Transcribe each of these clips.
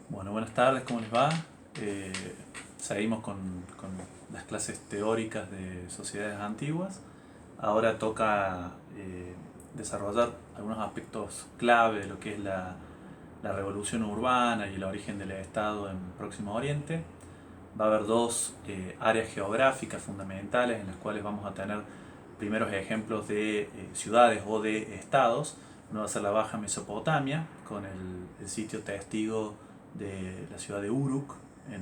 Bueno, buenas tardes, ¿cómo les va? Eh, Seguimos con las clases teóricas de sociedades antiguas. Ahora toca desarrollar algunos aspectos clave de lo que es la revolución urbana y el origen del Estado en Próximo Oriente. Va a haber dos áreas geográficas fundamentales en las cuales vamos a tener primeros ejemplos de ciudades o de estados. Uno va a ser la Baja Mesopotamia, con el sitio testigo de la ciudad de Uruk, en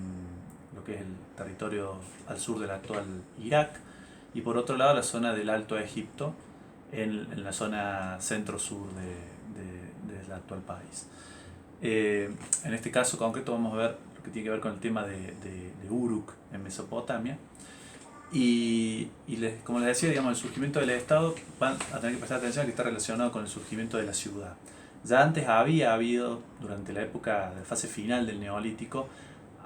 lo que es el territorio al sur del actual Irak. Y por otro lado la zona del Alto Egipto, en la zona centro-sur del actual país. En este caso concreto vamos a ver lo que tiene que ver con el tema de Uruk en Mesopotamia. Como les decía, digamos, el surgimiento del Estado van a tener que prestar atención a que está relacionado con el surgimiento de la ciudad. Ya antes había habido, durante la época de la fase final del Neolítico,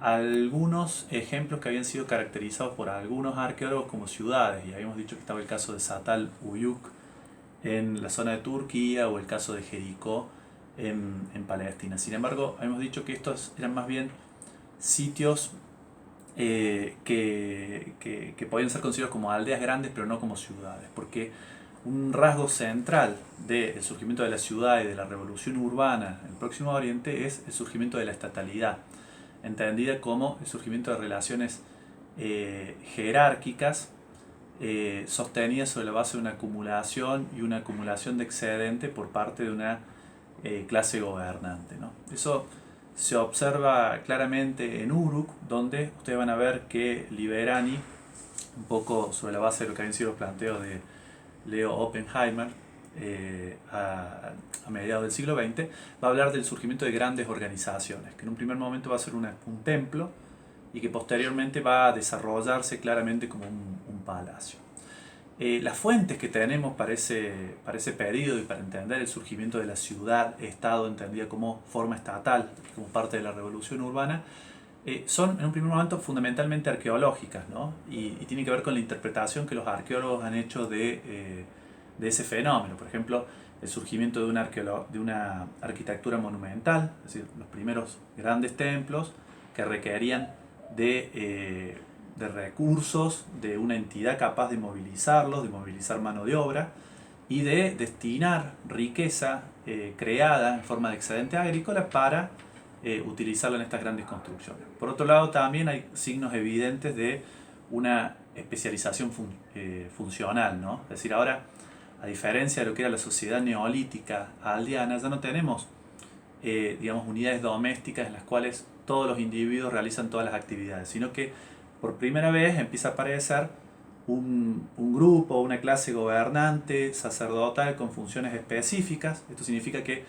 algunos ejemplos que habían sido caracterizados por algunos arqueólogos como ciudades, y habíamos dicho que estaba el caso de Satal Uyuk en la zona de Turquía o el caso de Jericó en Palestina. Sin embargo, habíamos dicho que estos eran más bien sitios que podían ser considerados como aldeas grandes, pero no como ciudades, porque un rasgo central del surgimiento de la ciudad y de la revolución urbana en el Próximo Oriente es el surgimiento de la estatalidad, entendida como el surgimiento de relaciones jerárquicas sostenidas sobre la base de una acumulación y una acumulación de excedente por parte de una clase gobernante, ¿no? Eso se observa claramente en Uruk, donde ustedes van a ver que Liberani, un poco sobre la base de lo que habían sido los planteos de Leo Oppenheimer, a mediados del siglo XX, va a hablar del surgimiento de grandes organizaciones, que en un primer momento va a ser un templo y que posteriormente va a desarrollarse claramente como un palacio. Las fuentes que tenemos para ese periodo y para entender el surgimiento de la ciudad-estado entendida como forma estatal, como parte de la revolución urbana, son en un primer momento fundamentalmente arqueológicas, ¿no? Y tienen que ver con la interpretación que los arqueólogos han hecho de ese fenómeno. Por ejemplo, el surgimiento de una arquitectura monumental, es decir, los primeros grandes templos que requerían de recursos, de una entidad capaz de movilizarlos, de movilizar mano de obra y de destinar riqueza creada en forma de excedente agrícola para utilizarla en estas grandes construcciones. Por otro lado, también hay signos evidentes de una especialización funcional, ¿no? Es decir, ahora, a diferencia de lo que era la sociedad neolítica aldeana, ya no tenemos digamos, unidades domésticas en las cuales todos los individuos realizan todas las actividades, sino que por primera vez empieza a aparecer un grupo, una clase gobernante, sacerdotal con funciones específicas. Esto significa que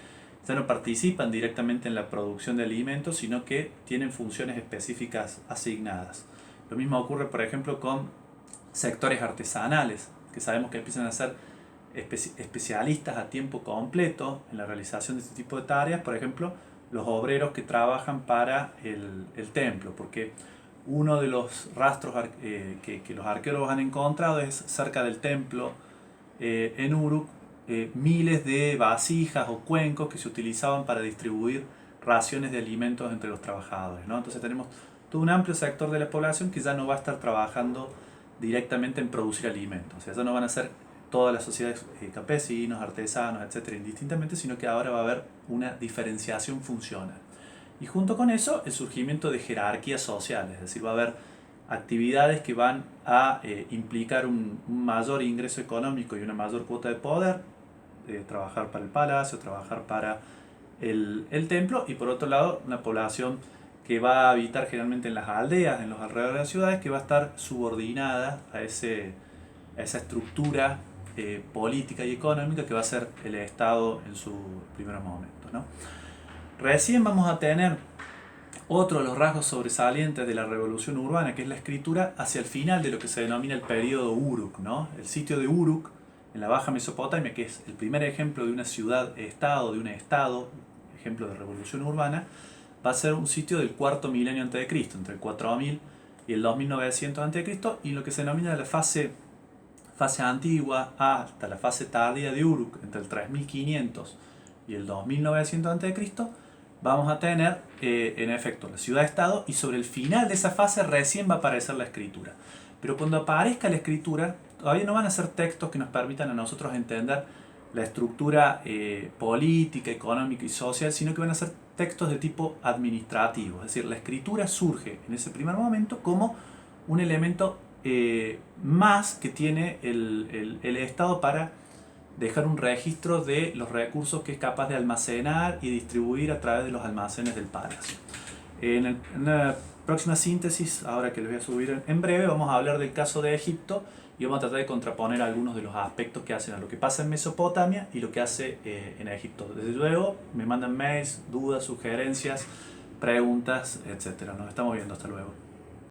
ya no participan directamente en la producción de alimentos, sino que tienen funciones específicas asignadas. Lo mismo ocurre, por ejemplo, con sectores artesanales, que sabemos que empiezan a ser especialistas a tiempo completo en la realización de este tipo de tareas, por ejemplo, los obreros que trabajan para el templo, porque uno de los rastros que los arqueólogos han encontrado es cerca del templo en Uruk, miles de vasijas o cuencos que se utilizaban para distribuir raciones de alimentos entre los trabajadores, ¿no? Entonces tenemos todo un amplio sector de la población que ya no va a estar trabajando directamente en producir alimentos, o sea, ya no van a ser todas las sociedades campesinos, artesanos, etcétera, indistintamente, sino que ahora va a haber una diferenciación funcional. Y junto con eso, el surgimiento de jerarquías sociales, es decir, va a haber actividades que van a implicar un mayor ingreso económico y una mayor cuota de poder, trabajar para el palacio, trabajar para el templo, y por otro lado, una población que va a habitar generalmente en las aldeas, en los alrededores de las ciudades, que va a estar subordinada a esa estructura política y económica que va a ser el Estado en su primer momento, ¿no? Recién vamos a tener otro de los rasgos sobresalientes de la revolución urbana, que es la escritura hacia el final de lo que se denomina el periodo Uruk, ¿no? El sitio de Uruk, en la Baja Mesopotamia, que es el primer ejemplo de una ciudad-estado, de un estado, ejemplo de revolución urbana, va a ser un sitio del cuarto milenio antes de Cristo, entre el 4000 y el 2900 antes de Cristo, y lo que se denomina la fase antigua hasta la fase tardía de Uruk, entre el 3500 y el 2900 a.C., vamos a tener en efecto la ciudad-estado, y sobre el final de esa fase recién va a aparecer la escritura. Pero cuando aparezca la escritura, todavía no van a ser textos que nos permitan a nosotros entender la estructura política, económica y social, sino que van a ser textos de tipo administrativo. Es decir, la escritura surge en ese primer momento como un elemento más que tiene el Estado para dejar un registro de los recursos que es capaz de almacenar y distribuir a través de los almacenes del palacio. En la próxima síntesis, ahora que les voy a subir en breve, vamos a hablar del caso de Egipto y vamos a tratar de contraponer algunos de los aspectos que hacen a lo que pasa en Mesopotamia y lo que hace en Egipto. Desde luego, me mandan mails, dudas, sugerencias, preguntas, etc. Nos estamos viendo, hasta luego.